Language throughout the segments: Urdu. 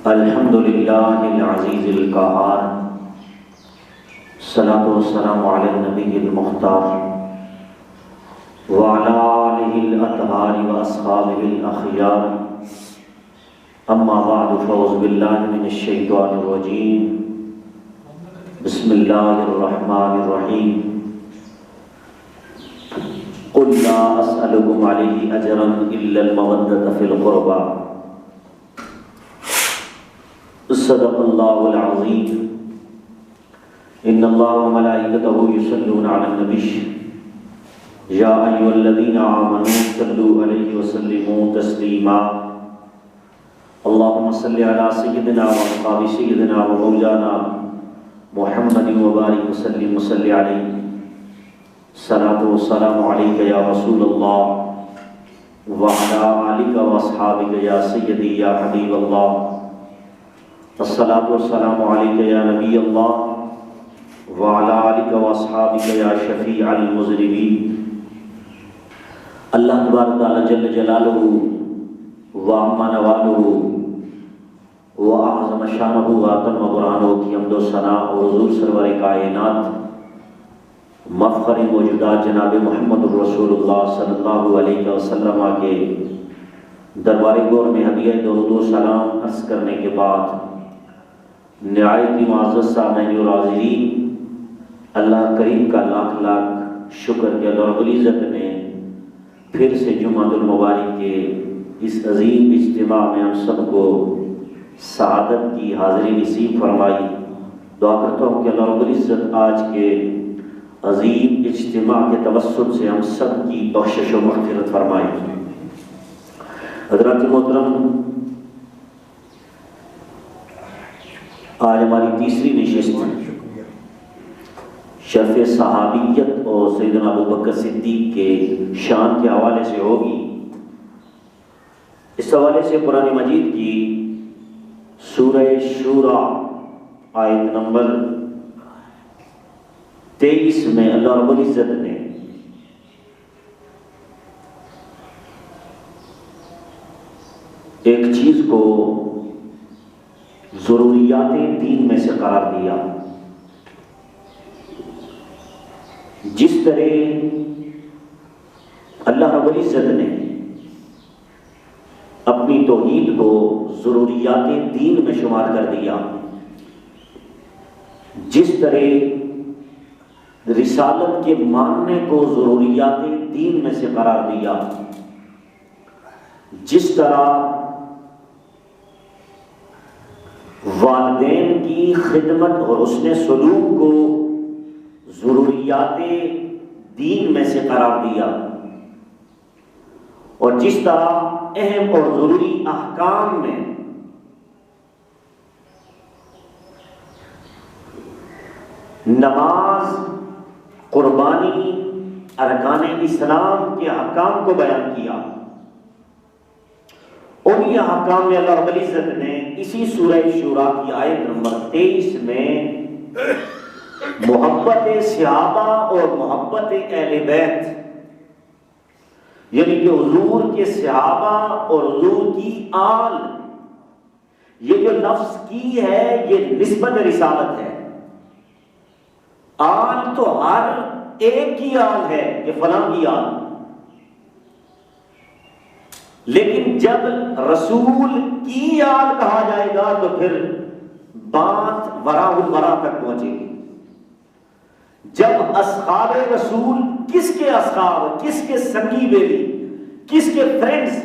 الحمد للہ العزیز القہار، الصلاۃ والسلام علی النبی المختار وعلی آلہ الاطہار واصحابہ الاخیار، اما بعد فاعوذ باللہ من الشیطان الرجیم، بسم اللہ الرحمن الرحیم۔ قل لا اسألکم علیہ اجرا الا المودۃ فی القربى، صدق اللہ العظیم۔ ان اللہ وملائکتہ یصلون علی النبی یا ایھا الذین آمنوا صلوا علیہ وسلموا تسلیما۔ اللہم صل علی سیدنا ومقام سیدنا ومولانا محمد وبارک وسلم وصلی علیہ۔ الصلاۃ والسلام علیک یا رسول اللہ وعلی آلک واصحابک یا سیدی یا حبیب اللہ۔ الصلاۃ والسلام علیک یا نبی اللہ وعلی آلک واصحابک یا شفیع المذنبین۔ اللہ تبارک تعالی جل جلالہ وعم نوالہ واعظم شانہ واتم برہانہ کی حمد و ثنا اور حضور سرور کائنات مفخر موجودات جناب محمد الرسول اللہ صلی اللہ علیہ وسلم کے دربار گور میں ہدیہ درود و سلام عرض کرنے کے بعد، نہایت ہی معزز سامعین اور حاضرین، اللہ کریم کا لاکھ لاکھ شکر کہ اللہ رب العزت نے پھر سے جمعۃ المبارک کے اس عظیم اجتماع میں ہم سب کو سعادت کی حاضری نصیب فرمائی۔ دعا کرتا ہوں کہ اللہ رب العزت آج کے عظیم اجتماع کے توسط سے ہم سب کی بخشش و مغفرت فرمائے۔ حضرات محترم، آج ہماری تیسری نشست شرف صحابیت اور سیدنا ابوبکر صدیق کے شان کے حوالے سے ہوگی۔ اس حوالے سے قرآن مجید کی سورہ شورى آیت نمبر 23 میں اللہ رب العزت نے ایک چیز کو ضروریات دین میں سے قرار دیا۔ جس طرح اللہ رب العزت نے اپنی توحید کو ضروریات دین میں شمار کر دیا، جس طرح رسالت کے ماننے کو ضروریات دین میں سے قرار دیا، جس طرح والدین کی خدمت اور حسن سلوک کو ضروریات دین میں سے قرار دیا، اور جس طرح اہم اور ضروری احکام میں نماز، قربانی، ارکان اسلام کے احکام کو بیان کیا، انہی احکام میں اللہ رب العزت نے اسی سورہ شورى کی آیت نمبر 23 میں محبت صحابہ اور محبت اہل بیت، یعنی کہ حضور کے صحابہ اور حضور کی آل، یہ جو لفظ کی ہے یہ نسبت رسالت ہے۔ آل تو ہر ایک کی آل ہے کہ فلاں کی آل، لیکن جب رسول کی آل کہا جائے گا تو پھر بات وراء الورا تک پہنچے گی۔ جب اصحاب رسول، کس کے اصحاب، کس کے سنگی بیلی، کس کے فرینڈز،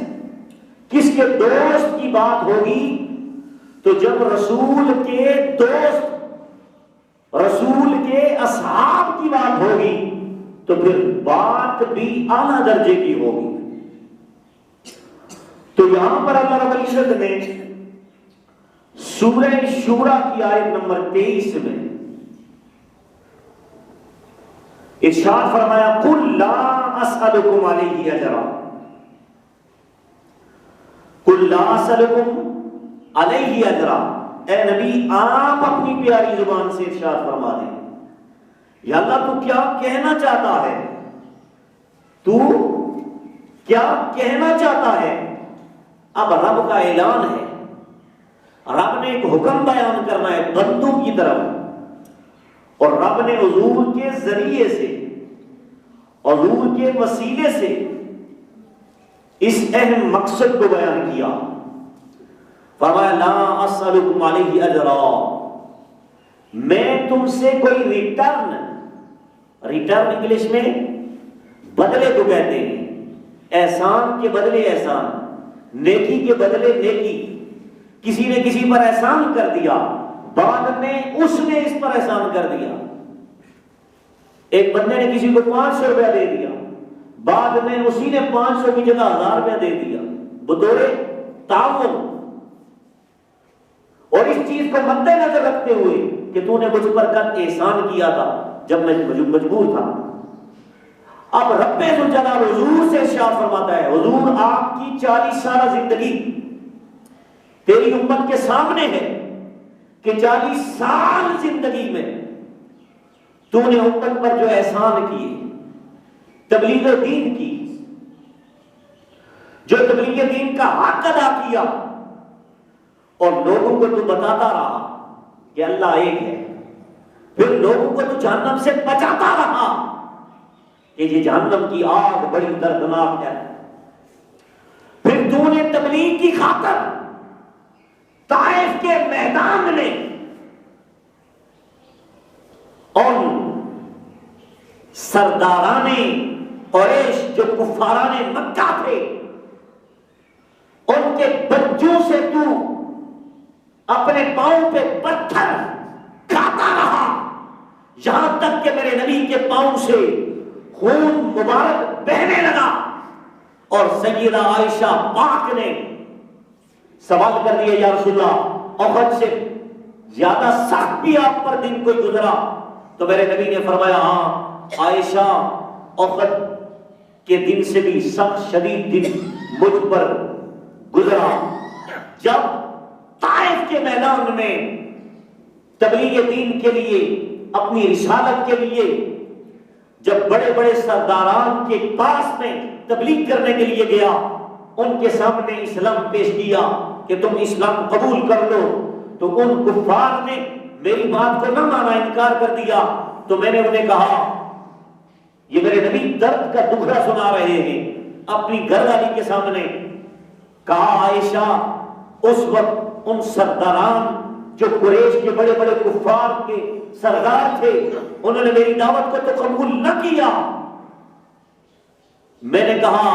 کس کے دوست کی بات ہوگی، تو جب رسول کے دوست، رسول کے اصحاب کی بات ہوگی تو پھر بات بھی اعلیٰ درجے کی ہوگی۔ تو یہاں پر اللہ رب العزت نے سورہ شورى کی آیت نمبر 23 میں ارشاد فرمایا، قل لا اسألکم علیہ اجرا، قل لا اسألکم علیہ اجرا، اے نبی آپ اپنی پیاری زبان سے ارشاد فرما دیں، یا اللہ تو کیا کہنا چاہتا ہے، تو کیا کہنا چاہتا ہے؟ اب رب کا اعلان ہے، رب نے ایک حکم بیان کرنا ہے بندوں کی طرف، اور رب نے حضور کے ذریعے سے، حضور کے وسیلے سے اس اہم مقصد کو بیان کیا۔ فرمایا لا اسألکم علیہ اجرا، میں تم سے کوئی ریٹرن انگلش میں بدلے کو کہتے ہیں، احسان کے بدلے احسان، نیکی کے بدلے نیکی۔ کسی نے کسی پر احسان کر دیا، بعد میں اس نے اس پر احسان کر دیا۔ ایک بندے نے کسی کو 500 روپیہ دے دیا، بعد میں اسی نے 500 کی جگہ 1000 روپیہ دے دیا بطور تعاون، اور اس چیز کو مد نظر رکھتے ہوئے کہ تو نے مجھ پر کل احسان کیا تھا جب میں مجبور تھا۔ اب رب ذوالجلال حضور سے ارشاد فرماتا ہے، حضور آپ کی 40 سالہ زندگی تیری امت کے سامنے ہے کہ 40 سال زندگی میں تو نے امت پر جو احسان کیے، تبلیغ دین کی، جو تبلیغ دین کا حق ادا کیا، اور لوگوں کو تو بتاتا رہا کہ اللہ ایک ہے، پھر لوگوں کو تو جہنم سے بچاتا رہا کہ یہ جہنم کی آگ بڑی دردناک ہے، پھر تو نے تبلیغ کی خاطر طائف کے میدان میں اور سرداران قریش جو کفاران مکہ تھے ان کے بچوں سے تو اپنے پاؤں پہ پتھر کھاتا رہا، یہاں تک کہ میرے نبی کے پاؤں سے خون مبارک بہنے لگا، اور سیدہ عائشہ پاک نے سوال کر دیا یا رسول اللہ احد سے زیادہ سخت بھی آپ پر دن کوئی گزرا؟ تو میرے نبی نے فرمایا ہاں عائشہ، احد کے دن سے بھی سخت شدید دن مجھ پر گزرا، جب طائف کے میدان میں تبلیغ دین کے لیے، اپنی رسالت کے لیے جب بڑے بڑے سرداران کے پاس میں تبلیغ کرنے کے لیے گیا، ان کے سامنے اسلام پیش کیا کہ تم اسلام قبول کر لو، تو ان کفار نے میری بات کو نہ مانا، انکار کر دیا۔ تو میں نے انہیں کہا، یہ میرے نبی درد کا دکھڑا سنا رہے ہیں اپنی گھر والی کے سامنے، کہا عائشہ اس وقت ان سرداران جو قریش کے بڑے بڑے کفار کے سردار تھے، انہوں نے میری دعوت کو تو قبول نہ کیا۔ میں نے کہا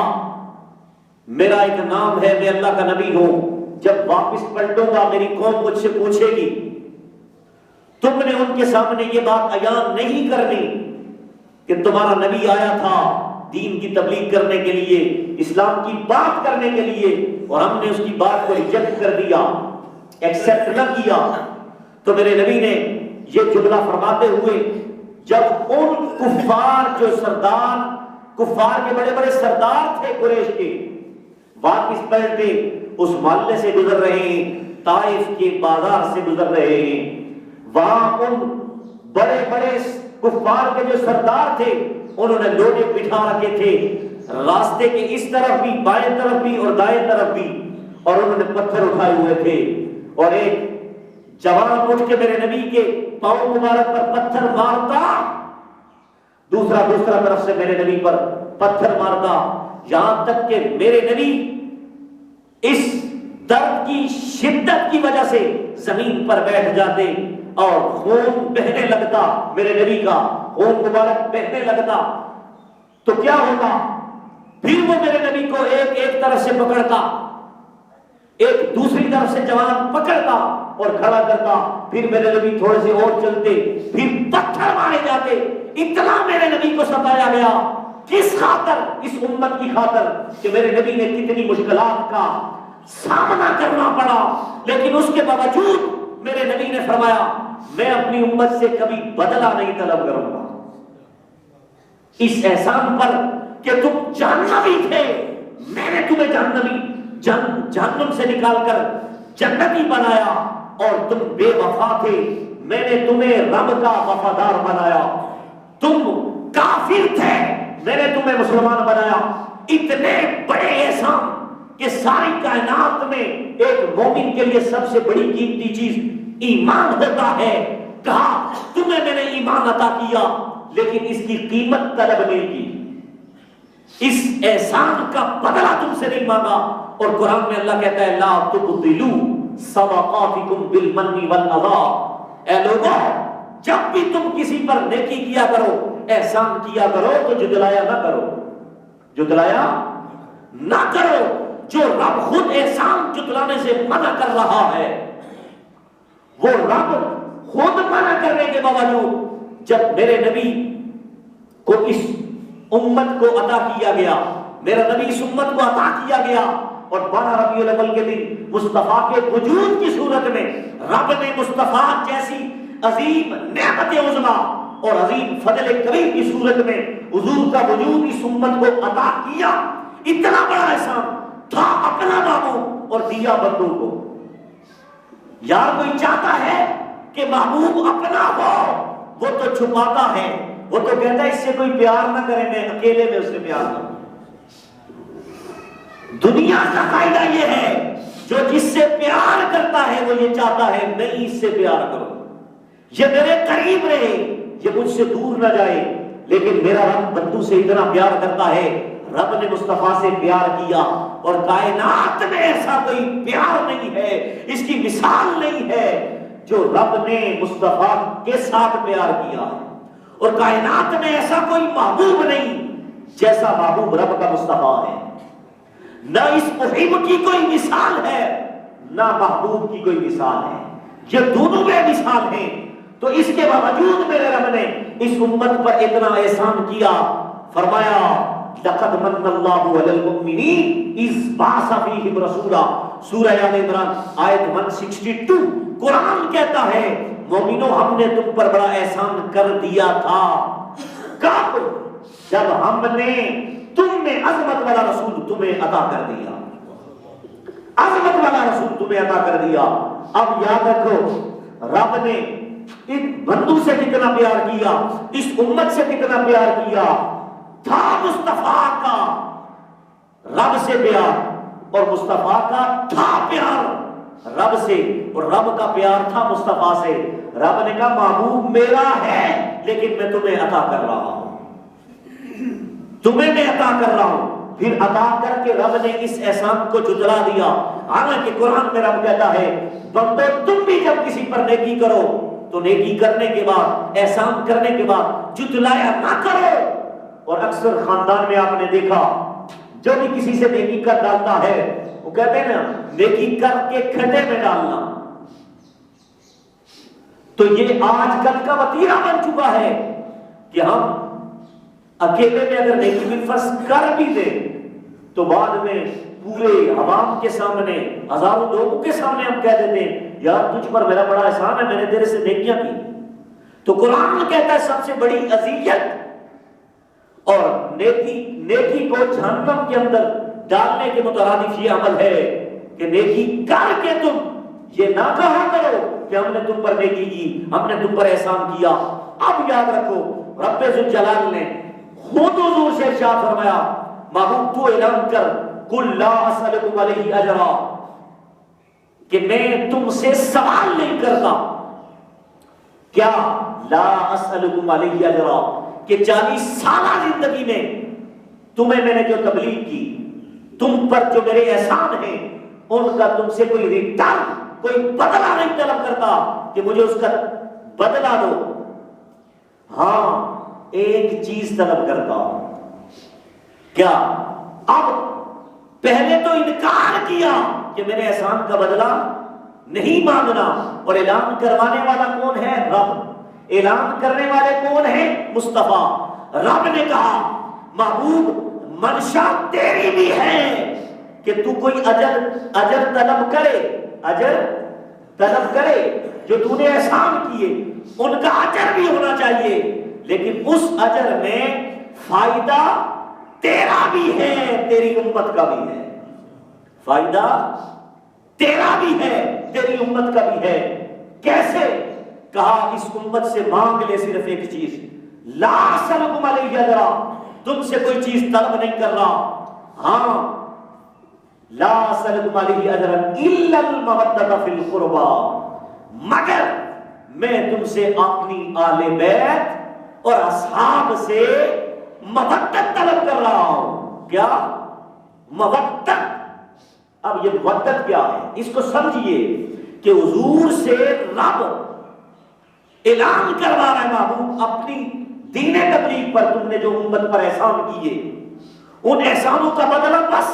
میرا ایک نام ہے، میں اللہ کا نبی ہوں، جب واپس پلٹوں گا میری قوم مجھ سے پوچھے گی، تم نے ان کے سامنے یہ بات عیان نہیں کرنی کہ تمہارا نبی آیا تھا دین کی تبلیغ کرنے کے لیے، اسلام کی بات کرنے کے لیے، اور ہم نے اس کی بات کو ریجیکٹ کر دیا، ایکسپٹ نہ کیا۔ تو میرے نبی نے یہ جملہ فرماتے ہوئے جب ان کفار جو سردار، کفار کے بڑے بڑے سردار تھے قریش کے، واپس پلٹے، اس محلے سے گزر رہے ہیں، طائف کے بازار سے گزر رہے ہیں، وہاں ان بڑے بڑے کفار کے جو سردار تھے انہوں نے لوٹے بٹھا رکھے تھے، راستے کے اس طرف بھی، بائیں طرف بھی اور دائیں طرف بھی، اور انہوں نے پتھر اٹھائے ہوئے تھے، اور ایک جوان اٹھ کے میرے نبی کے پاؤں مبارک پر پتھر مارتا، دوسرا طرف سے میرے نبی پر پتھر مارتا، یہاں تک کہ میرے نبی اس درد کی شدت کی وجہ سے زمین پر بیٹھ جاتے اور خون بہنے لگتا، میرے نبی کا خون مبارک بہنے لگتا۔ تو کیا ہوگا؟ پھر وہ میرے نبی کو ایک طرف سے پکڑتا، ایک دوسری طرف سے جوان پکڑتا اور کھڑا کرتا، پھر میرے نبی تھوڑے سے اور چلتے، پھر پتھر مارے جاتے۔ اتنا میرے نبی کو ستایا گیا، کس خاطر؟ اس امت کی خاطر، کہ میرے نبی نے کتنی مشکلات کا سامنا کرنا پڑا، لیکن اس کے باوجود میرے نبی نے فرمایا میں اپنی امت سے کبھی بدلہ نہیں طلب کروں گا، اس احسان پر کہ تم جہنمی تھے، میں نے تمہیں جہنم سے نکال کر جنتی بنایا، اور تم بے وفا تھے، میں نے تمہیں رب کا وفادار بنایا، تم کافر تھے، میں نے تمہیں مسلمان بنایا۔ اتنے بڑے احسان کہ ساری کائنات میں ایک مومن کے لیے سب سے بڑی قیمتی چیز ایمان ہوتا ہے. کہا تمہیں میں نے ایمان عطا کیا لیکن اس کی قیمت طلب نہیں کی, اس احسان کا بدلہ تم سے نہیں مانگا. اور قرآن میں اللہ کہتا ہے لا تبطلوا صدقاتکم بالمن والعطا. اے لوگوں جب بھی تم کسی پر نیکی کیا کرو, احسان کیا کرو تو جتلایا نہ کرو, جتلایا نہ کرو. جو رب خود احسان جتلانے سے منع کر رہا ہے, وہ رب خود منع کرنے کے باوجود جب میرے نبی کو اس امت کو عطا کیا گیا, میرا نبی اس امت کو عطا کیا گیا, اور 12 ربیع الاول کے دن مصطفیٰ کے وجود کی صورت میں رب نے مصطفیٰ جیسی عظیم نعمت عظمیٰ اور عظیم فضل کبیر کی صورت میں حضور کا وجود اس امت کو عطا کیا. اتنا بڑا احسان تھا اپنا محبوب اور دیا بندوں کو. یار کوئی چاہتا ہے کہ محبوب اپنا ہو, وہ تو چھپاتا ہے, وہ تو کہتا ہے اس سے کوئی پیار نہ کرے, میں اکیلے میں اس سے پیار کروں. دنیا کا قاعدہ یہ ہے جو جس سے پیار کرتا ہے وہ یہ چاہتا ہے میں اس سے پیار کروں, یہ میرے قریب رہے, یہ مجھ سے دور نہ جائے. لیکن میرا رب بندوں سے اتنا پیار کرتا ہے, رب نے مصطفیٰ سے پیار کیا اور کائنات میں ایسا کوئی پیار نہیں ہے, اس کی مثال نہیں ہے جو رب نے مصطفیٰ کے ساتھ پیار کیا ہے. اور کائنات میں ایسا کوئی محبوب نہیں جیسا محبوب رب کا مصطفیٰ ہے. نہ اس محب کی کوئی مثال ہے نہ محبوب کی کوئی مثال ہے, یہ دونوں بے مثال ہیں. تو اس کے باوجود میرے رب نے اس امت پر اتنا احسان کیا. فرمایا لقد من اللہ علی المؤمنین اذ بعث فیہم رسولا, سورہ آل عمران آیت 162. قرآن کہتا ہے مومنوں ہم نے تم پر بڑا احسان کر دیا تھا. کب؟ جب ہم نے تم میں عظمت والا رسول تمہیں عطا کر دیا, عظمت والا رسول تمہیں عطا کر دیا. اب یاد رکھو رب نے ان بندوں سے کتنا پیار کیا, اس امت سے کتنا پیار کیا. تھا مصطفیٰ کا رب سے پیار اور مصطفیٰ کا تھا پیار رب سے, اور رب کا پیار تھا مصطفیٰ سے. رب نے کہا محبوب میرا ہے لیکن میں تمہیں عطا کر رہا ہوں, تمہیں میں عطا کر رہا ہوں. پھر عطا کر کے رب نے اس احسان کو جتلا دیا. حالانکہ قرآن میں رب کہتا ہے بندو تم بھی جب کسی پر نیکی کرو تو نیکی کرنے کے بعد, احسان کرنے کے بعد جتلایا نہ کرو. اور اکثر خاندان میں آپ نے دیکھا جو بھی کسی سے نیکی کر ڈالتا ہے وہ کہتے ہیں نا نیکی کر کے کھڈے میں ڈالنا. تو یہ آج کل کا وتیرہ بن چکا ہے کہ ہم اکیلے میں اگر نیکی بھی فرض کر بھی دیں تو بعد میں پورے عوام کے سامنے, ہزاروں لوگوں کے سامنے ہم کہہ دیتے ہیں یار تجھ پر میرا بڑا احسان ہے, میں نے تیرے سے نیکیاں کی. تو قرآن کہتا ہے سب سے بڑی اذیت اور نیکی کو جہنم کے اندر ڈالنے کے مترادف یہ عمل ہے کہ نیکی کر کے تم یہ نہ کہا کرو کہ ہم نے تم پر نیکی کی, ہم نے تم پر احسان کیا. اب یاد رکھو رب ذوالجلال نے خود حضور سے ارشاد فرمایا محبوب تو اعلان کر قل لا اسألکم علیہ اجرا, کہ میں تم سے سوال نہیں کرتا. کیا لا اسألکم علیہ اجرا, کہ 40 سالہ زندگی میں تمہیں میں نے جو تبلیغ کی, تم پر جو میرے احسان ہیں ان کا تم سے کوئی ریٹرن, کوئی بدلہ نہیں طلب کرتا کہ مجھے اس کا بدلہ دو. ہاں ایک چیز طلب کرتا ہوں. کیا؟ اب پہلے تو انکار کیا کہ میرے احسان کا بدلہ نہیں مانگنا, اور اعلان کروانے والا کون ہے؟ رب. اعلان کرنے والے کون ہیں؟ مصطفیٰ. رب نے کہا محبوب منشا تیری بھی ہے کہ تو کوئی اجر طلب کرے, اجر طلب کرے. جو تو نے احسان کیے ان کا اجر بھی ہونا چاہیے, لیکن اس اجر میں فائدہ تیرا بھی ہے, تیری امت کا بھی ہے. فائدہ تیرا بھی ہے, تیری امت کا بھی ہے. کیسے؟ کہا اس امت سے مانگ لے صرف ایک چیز, لا اسألکم علیہ اجرا, تم سے کوئی چیز طلب نہیں کر رہا. ہاں لا اسألکم علیہ اجرا الا المودۃ فی القربى، مگر میں تم سے اپنی آل بیت اور اصحاب سے مودت طلب کر رہا ہوں۔ کیا مودت؟ اب یہ مودت کیا ہے اس کو سمجھیے کہ حضور سے رب اعلان کروا رہا ہے، محبوب اپنی دین تبلیغ پر تم نے جو امت پر احسان کیے ان احسانوں کا بدلہ بس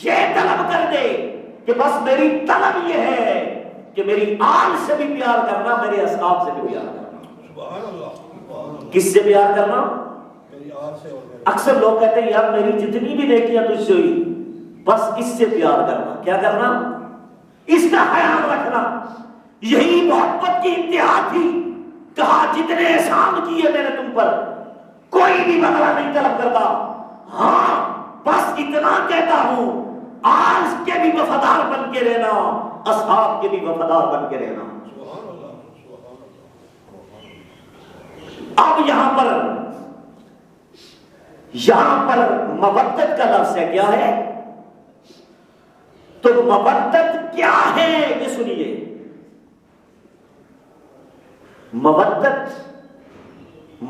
یہ طلب کر دے کہ بس میری طلب یہ ہے کہ میری آل سے بھی پیار کرنا، میرے اصحاب سے بھی پیار کرنا۔ سبحان اللہ۔ کس سے پیار کرنا؟ میری آل سے۔ اکثر لوگ کہتے ہیں یار میری جتنی بھی نیکیاں تجھ سے ہوئی بس اس سے پیار کرنا۔ کیا کرنا؟ اس کا خیال رکھنا۔ یہی محبت کی انتہا تھی۔ کہا جتنے احسان کیے میں نے تم پر کوئی بھی بدلہ نہیں طلب کرتا، ہاں بس اتنا کہتا ہوں آل کے بھی وفادار بن کے رہنا، اصحاب کے بھی وفادار بن کے رہنا۔ اب یہاں پر مودت کا لفظ ہے، کیا ہے؟ تو مودت کیا ہے یہ سنیے۔ مودت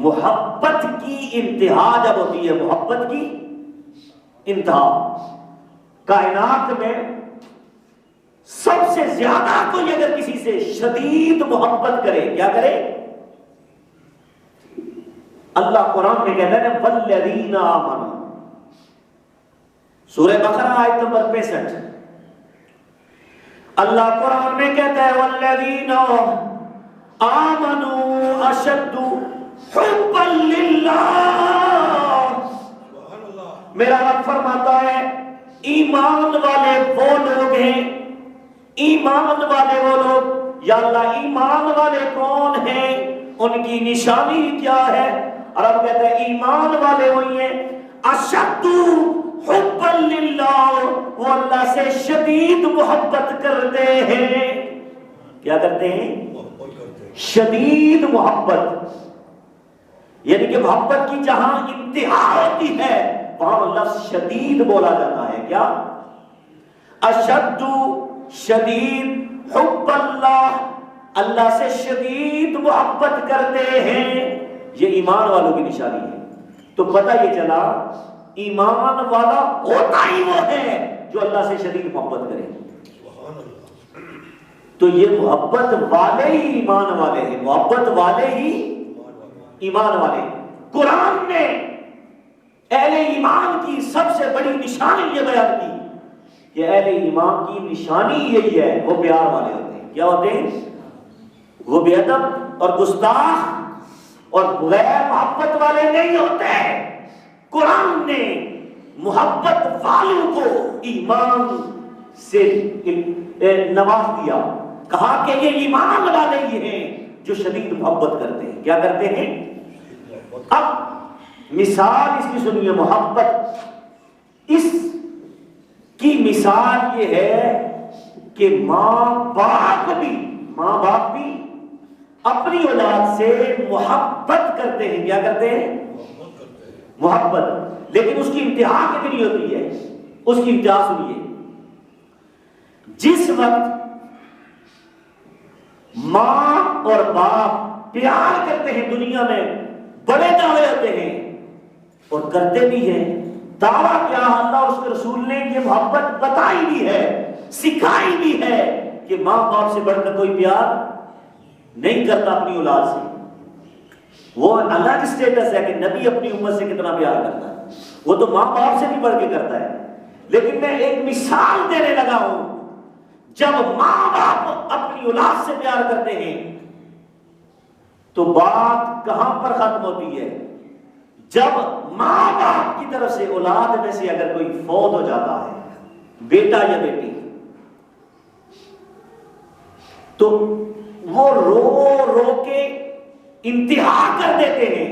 محبت کی انتہا جب ہوتی ہے، محبت کی انتہا۔ کائنات میں سب سے زیادہ کوئی اگر کسی سے شدید محبت کرے، کیا کرے؟ اللہ قرآن میں کہتا ہے والذین آمنوا، سورہ بقرہ آیت نمبر 65۔ اللہ قرآن میں کہتا ہے والذین آمنوا اشد حبا للہ، میرا رب فرماتا ہے ایمان والے وہ لوگ ہیں، ایمان والے وہ لوگ، یا اللہ ایمان والے کون ہیں، ان کی نشانی کیا ہے؟ اور اب کہتا ہے ایمان والے وہی ہیں اشد حبا للہ، وہ اللہ سے شدید محبت کرتے ہیں۔ کیا کرتے ہیں؟ شدید محبت، یعنی کہ محبت کی جہاں انتہا ہوتی ہے وہاں لفظ شدید بولا جاتا ہے۔ کیا؟ اشد شدید حب اللہ، اللہ سے شدید محبت کرتے ہیں، یہ ایمان والوں کی نشانی ہے۔ تو پتہ یہ چلا ایمان والا ہوتا ہی وہ ہے جو اللہ سے شدید محبت کرے۔ تو یہ محبت والے ہی ایمان والے ہیں، محبت والے ہی ایمان والے۔ قرآن نے اہل ایمان کی سب سے بڑی نشانی یہ بیان کی کہ اہل ایمان کی نشانی یہی ہے، وہ پیار والے ہوتے ہیں۔ کیا ہوتے ہیں؟ وہ بے ادب اور گستاخ اور غیر محبت والے نہیں ہوتے۔ قرآن نے محبت والوں کو ایمان سے نواز دیا، کہا کہ یہ ایمان والے ہی ہیں جو شدید محبت کرتے ہیں۔ کیا کرتے ہیں؟ اب مثال اس کی سنیے، محبت اس کی مثال یہ ہے کہ ماں باپ بھی اپنی اولاد سے محبت کرتے ہیں۔ کیا کرتے ہیں؟ محبت، لیکن اس کی انتہا کتنی ہوتی ہے؟ اس کی انتہا سنیے، جس وقت ماں اور باپ پیار کرتے ہیں دنیا میں بڑے دعوے ہوتے ہیں اور کرتے بھی ہیں، دعویٰ کیا اللہ اس کے رسول نے یہ محبت بتائی بھی ہے، سکھائی بھی ہے کہ ماں باپ سے بڑھ کر کوئی پیار نہیں کرتا اپنی اولاد سے۔ وہ الگ سٹیٹس ہے کہ نبی اپنی امت سے کتنا پیار کرتا ہے، وہ تو ماں باپ سے بھی بڑھ کے کرتا ہے، لیکن میں ایک مثال دینے لگا ہوں۔ جب ماں باپ اپنی اولاد سے پیار کرتے ہیں تو بات کہاں پر ختم ہوتی ہے؟ جب ماں باپ کی طرف سے اولاد میں سے اگر کوئی فوت ہو جاتا ہے، بیٹا یا بیٹی، تو وہ رو رو کے انتہا کر دیتے ہیں،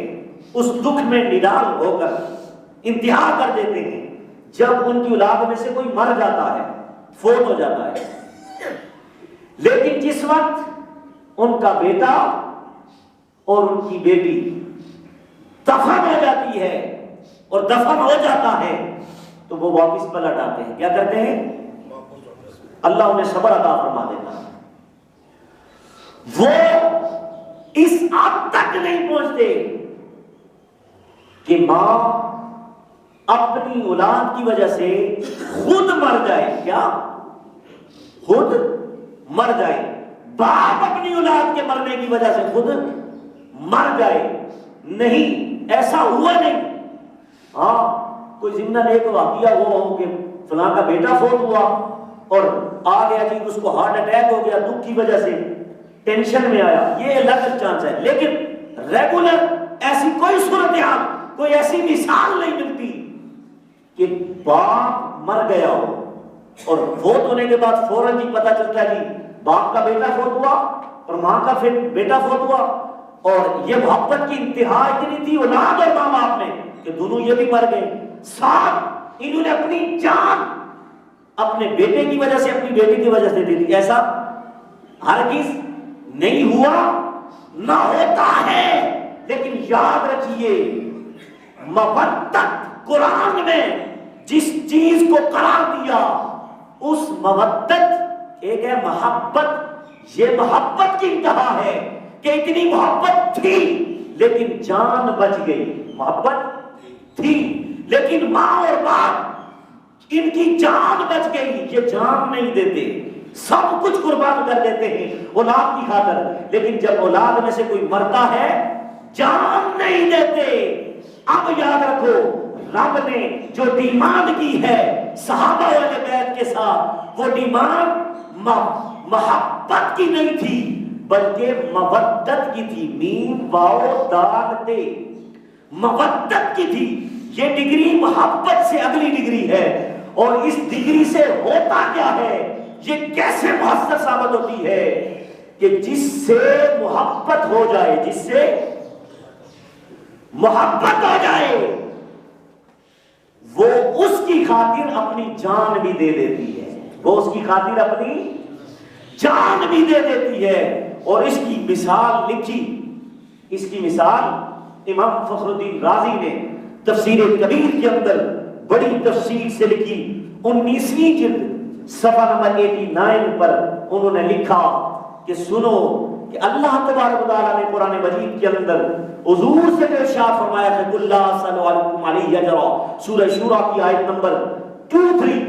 اس دکھ میں نڈال ہو کر انتہا کر دیتے ہیں جب ان کی اولاد میں سے کوئی مر جاتا ہے، فوت ہو جاتا ہے۔ لیکن جس وقت ان کا بیٹا اور ان کی بیٹی دفن ہو جاتی ہے اور دفن ہو جاتا ہے تو وہ واپس پلٹ آتے ہیں. کیا کرتے ہیں؟ اللہ انہیں صبر عطا فرما دیتا ہے. وہ اس حد تک نہیں پہنچتے کہ ماں اپنی اولاد کی وجہ سے خود مر جائے. کیا؟ خود مر جائے. باپ اپنی اولاد کے مرنے کی وجہ سے خود مر جائے. نہیں، ایسا ہوا نہیں. ہاں کوئی ضمن ایک واقعہ ہوا ہو کہ فلاں کا بیٹا فوت ہوا اور آ گیا جی اس کو ہارٹ اٹیک ہو گیا دکھ کی وجہ سے، ٹینشن میں آیا، یہ الگ چانس ہے. لیکن ریگولر ایسی کوئی صورتحال، کوئی ایسی مثال نہیں ملتی کہ باپ مر گیا ہو اور فوت ہونے کے بعد فوراً جی پتہ چلتا ہے جی باپ کا بیٹا فوت ہوا اور ماں کا پھر بیٹا فوت ہوا. اور یہ محبت کی انتہا اتنی تھی اولاد اور ماں باپ میں کہ دونوں یہ بھی مر گئے. ساتھ انہوں نے اپنی جان اپنے بیٹے کی وجہ سے، اپنی بیٹی کی وجہ سے دے دی. ایسا ہرگز نہیں ہوا، نہ ہوتا ہے. لیکن یاد رکھیے مودت قرآن میں جس چیز کو قرار دیا اس مودت ایک ہے محبت. یہ محبت کی انتہا ہے کہ اتنی محبت تھی لیکن جان بچ گئی. محبت تھی لیکن ماں اور باپ ان کی جان بچ گئی. یہ جان نہیں دیتے، سب کچھ قربان کر دیتے ہیں اولاد کی خاطر. لیکن جب اولاد میں سے کوئی مرتا ہے جان نہیں دیتے. اب یاد رکھو رب نے جو ڈیمانڈ کی ہے صحابہ والے بیت کے ساتھ، وہ ڈیمانڈ محبت کی نہیں تھی بلکہ مودت کی تھی. میم واو دال تے، مودت کی تھی. یہ ڈگری محبت سے اگلی ڈگری ہے. اور اس ڈگری سے ہوتا کیا ہے، یہ کیسے مؤثر ثابت ہوتی ہے کہ جس سے محبت ہو جائے، جس سے محبت ہو جائے وہ اس کی خاطر اپنی جان بھی دے دیتی ہے. وہ اس کی خاطر اپنی جان بھی دے دیتی ہے. اور اس کی مثال لکھی، اس کی مثال امام فخر الدین رازی نے تفسیر کبیر کے اندر بڑی تفصیل سے لکھی. 19ویں جلد صفحہ نمبر 89 پر انہوں نے لکھا کہ سنو کہ اللہ تبارک و تعالیٰ نے قرآن مجید کے اندر حضور سے ارشاد فرمایا ہے قل لا اسألکم علیہ اجرا. سورہ شورى کی آیت نمبر 23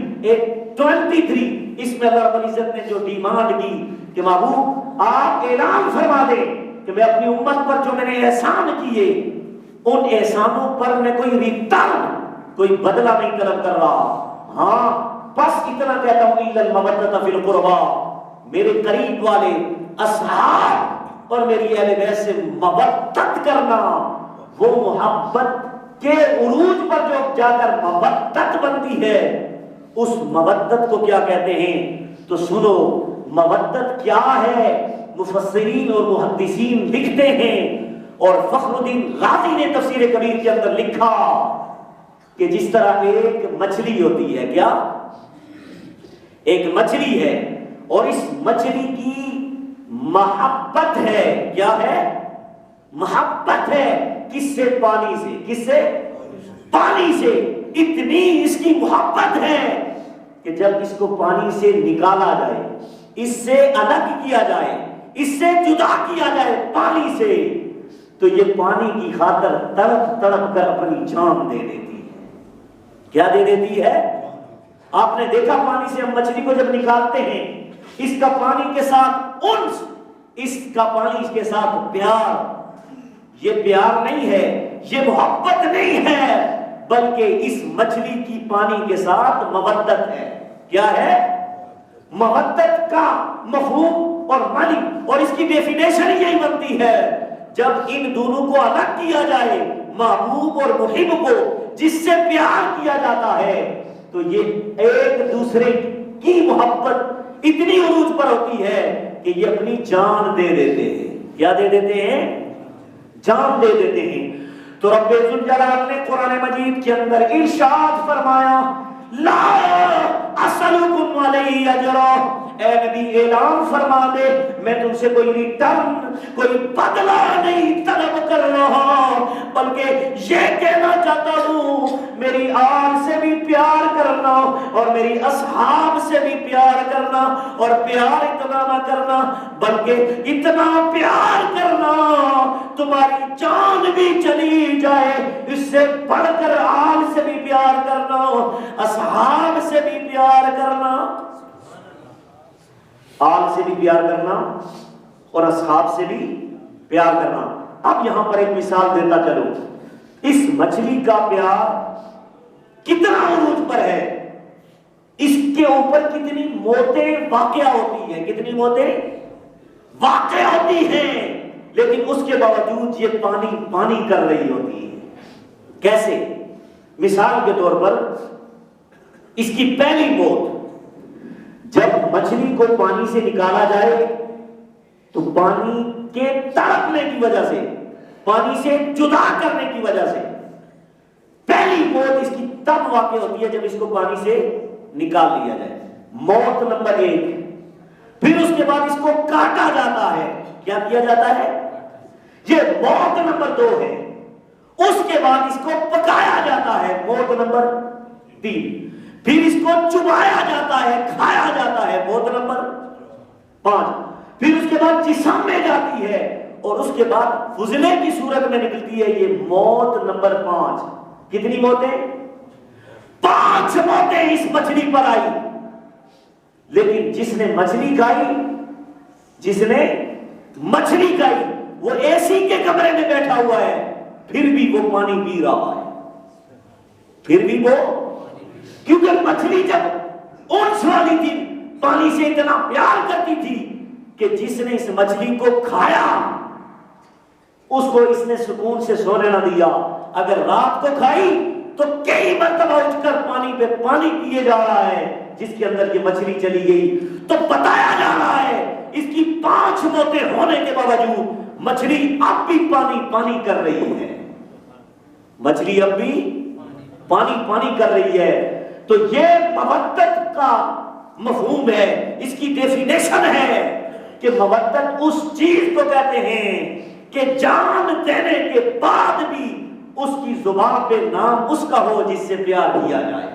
اس میں اللہ رب العزت نے جو ڈیمانڈ کی کہ محبوب آپ اعلان فرما دیں کہ میں اپنی امت پر جو میں نے احسان کیے ان احسانوں پر میں کوئی ریٹرن، کوئی بدلہ نہیں طلب کر رہا. ہاں بس اتنا کہتا ہوں الا المودۃ فی القربى، میرے قریب والے اصحاب اور میری اہل بیت سے مودت کرنا. وہ محبت کے عروج پر جو جا کر مودت بنتی ہے اس مودت کو کیا کہتے ہیں؟ تو سنو مودت کیا ہے. مفسرین اور محدثین لکھتے ہیں اور فخر الدین رازی نے تفسیر کبیر کے اندر لکھا کہ جس طرح ایک مچھلی ہوتی ہے، کیا ایک مچھلی ہے اور اس مچھلی کی محبت ہے. کیا ہے؟ محبت ہے. کس سے؟ پانی سے. کس سے؟ پانی سے. اتنی اس کی محبت ہے کہ جب اس کو پانی سے نکالا جائے، اس سے الگ کیا جائے، اس سے جدا کیا جائے پانی سے، تو یہ پانی کی خاطر تڑپ تڑپ کر اپنی جان دے دیتی ہے. کیا دے دیتی ہے؟ آپ نے دیکھا پانی سے ہم مچھلی کو جب نکالتے ہیں اس کا پانی کے ساتھ انس، اس کا پانی کے ساتھ پیار. یہ پیار نہیں ہے، یہ محبت نہیں ہے، بلکہ اس مچھلی کی پانی کے ساتھ مودت ہے. کیا ہے؟ مودت کا مفہوم اور معنی اور اس کی ڈیفینیشن یہی بنتی ہے جب ان دونوں کو الگ کیا جائے، محبوب اور محب کو جس سے پیار کیا جاتا ہے، تو یہ ایک دوسرے کی محبت اتنی عروج پر ہوتی ہے کہ یہ اپنی جان دے دیتے ہیں. کیا دے دیتے ہیں؟ جان دے دیتے ہیں. تو رب ذوالجلال نے قرآن مجید کے اندر ارشاد فرمایا لا اسألکم علیہ اجرا، اے نبی اعلان فرما دے میں تم سے کوئی ریٹرن کوئی بدلہ نہیں طلب کر رہا، بلکہ یہ کہنا چاہتا ہوں میری آل سے بھی پیار کرنا اور میری اصحاب سے بھی پیار کرنا، اور پیار اتنا نہ کرنا بلکہ اتنا پیار کرنا تمہاری جان بھی چلی جائے، اس سے بڑھ کر آل سے بھی پیار کرنا، اصحاب سے بھی پیار کرنا، آل سے بھی پیار کرنا اور اصحاب سے بھی پیار کرنا۔ اب یہاں پر ایک مثال دیتا چلو، اس مچھلی کا پیار کتنا عروج پر ہے، اس کے اوپر کتنی موتیں واقع ہوتی ہیں، کتنی موتیں واقع ہوتی ہیں، لیکن اس کے باوجود یہ پانی پانی کر رہی ہوتی ہے۔ کیسے؟ مثال کے طور پر اس کی پہلی موت، جب مچھلی کو پانی سے نکالا جائے تو پانی کے تڑپنے کی وجہ سے، پانی سے جدا کرنے کی وجہ سے پہلی موت اس کی تب واقع ہوتی ہے جب اس کو پانی سے نکال لیا جائے، موت نمبر 1۔ پھر اس کے بعد اس کو کاٹا جاتا ہے، کیا کیا جاتا ہے؟ یہ موت نمبر 2 ہے۔ اس کے بعد اس کو پکایا جاتا ہے، موت نمبر 3۔ پھر اس کو چبایا جاتا ہے، کھایا جاتا ہے، موت نمبر 5۔ پھر اس کے بعد جسم میں جاتی ہے اور اس کے بعد فضلے کی صورت میں نکلتی ہے، یہ موت نمبر 5۔ کتنی موتیں؟ 5 موتیں اس مچھلی پر آئی، لیکن جس نے مچھلی کھائی، جس نے مچھلی کھائی وہ اے سی کے کمرے میں بیٹھا ہوا ہے، پھر بھی وہ پانی پی رہا ہے، پھر بھی وہ، کیونکہ مچھلی جب اونس والی تھی پانی سے اتنا پیار کرتی تھی کہ جس نے اس مچھلی کو کھایا اس کو اس نے سکون سے سونے نہ دیا، اگر رات کو کھائی تو کئی مرتبہ اٹھ کر پانی پہ پانی پیے جا رہا ہے جس کے اندر یہ مچھلی چلی گئی۔ تو بتایا جا رہا ہے اس کی 5 موتیں ہونے کے باوجود مچھلی اب بھی پانی پانی کر رہی ہے، مچھلی اب بھی پانی پانی کر رہی ہے۔ تو یہ مودت کا مفہوم ہے، اس کی ڈیفینیشن ہے کہ مودت اس چیز کو کہتے ہیں کہ جان دینے کے بعد بھی اس کی زبان پہ نام اس کا ہو جس سے پیار کیا جائے،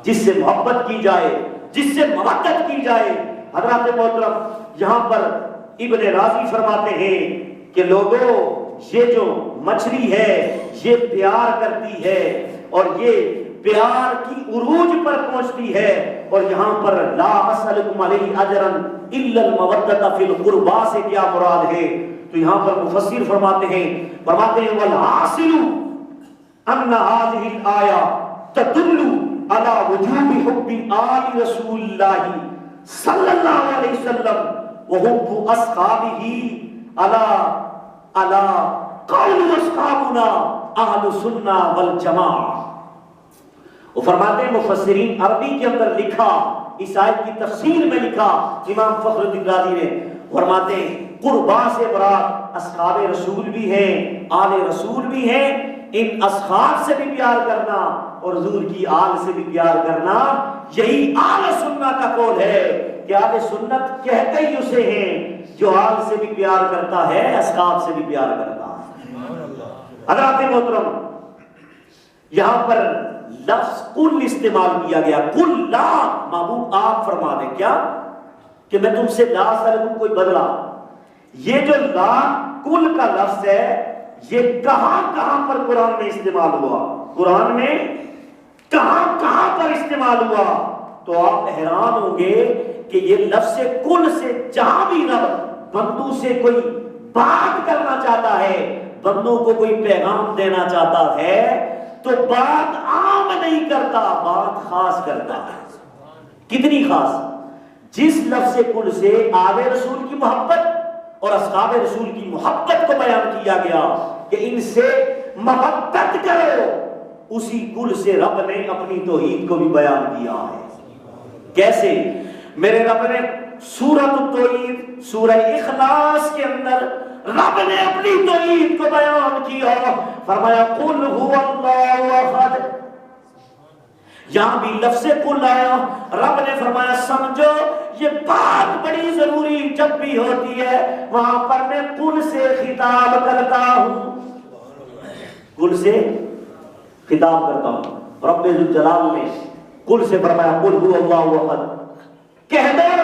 جس سے محبت کی جائے، جس سے مودت کی جائے۔ حضرات محترم، یہاں پر ابن راضی فرماتے ہیں کہ لوگوں، یہ جو مچھلی ہے یہ پیار کرتی ہے اور یہ پیار کی عروج پر پہنچتی ہے، اور یہاں پر لا اسألکم علیہ اجرا الا المودۃ فی القربى سے کیا مراد ہے؟ تو یہاں پر مفسر فرماتے ہیں والحاصل ان هذه الآیہ تدل على وجوب حب آل رسول اللہ صلی اللہ علیہ وسلم وحب اصحابہ على قول اصحابنا اہل سنہ والجماعہ۔ وہ فرماتے ہیں مفسرین عربی کے اندر لکھا، اس آیت کی تفسیر میں لکھا امام فخر الدین رازی نے، فرماتے ہیں قربا سے مراد اصحاب رسول بھی ہیں، آل رسول بھی ہیں، ان اصحاب سے بھی پیار کرنا اور حضور کی آل سے بھی پیار کرنا، یہی آل سنت کا قول ہے کہ آل سنت کہتے ہی اسے ہیں جو آل سے بھی پیار کرتا ہے، اصحاب سے بھی پیار کرتا ہے۔ حضرات محترم، یہاں پر لفظ کل استعمال کیا گیا، کل لا، محبوب آپ فرما دیں کیا کہ میں تم سے لا سلوں کوئی بدلا۔ یہ جو لا کل کا لفظ ہے یہ کہاں کہاں پر قرآن میں استعمال ہوا، قرآن میں کہاں کہاں پر استعمال ہوا؟ تو آپ حیران ہوں گے کہ یہ لفظ کل سے جہاں بھی رب بندوں سے کوئی بات کرنا چاہتا ہے، بندوں کو کوئی پیغام دینا چاہتا ہے تو بات عام نہیں کرتا، بات خاص کرتا ہے۔ کتنی خاص؟ جس لفظ کل سے آل رسول کی محبت اور اصحاب رسول کی محبت کو بیان کیا گیا کہ ان سے محبت کرو، اسی کل سے رب نے اپنی توحید کو بھی بیان کیا ہے۔ کیسے؟ میرے رب نے سورۃ التوحید، سورہ اخلاص کے اندر رب نے اپنی توحید کو بیان کیا، فرمایا قل هو اللہ احد، یہاں بھی لفظ کل آیا، رب نے فرمایا سمجھو یہ بات بڑی ضروری جب بھی ہوتی ہے وہاں پر میں کل سے خطاب کرتا ہوں، کل سے خطاب کرتا ہوں۔ رب ذوالجلال نے کل سے فرمایا قل هو اللہ احد، کہہ دو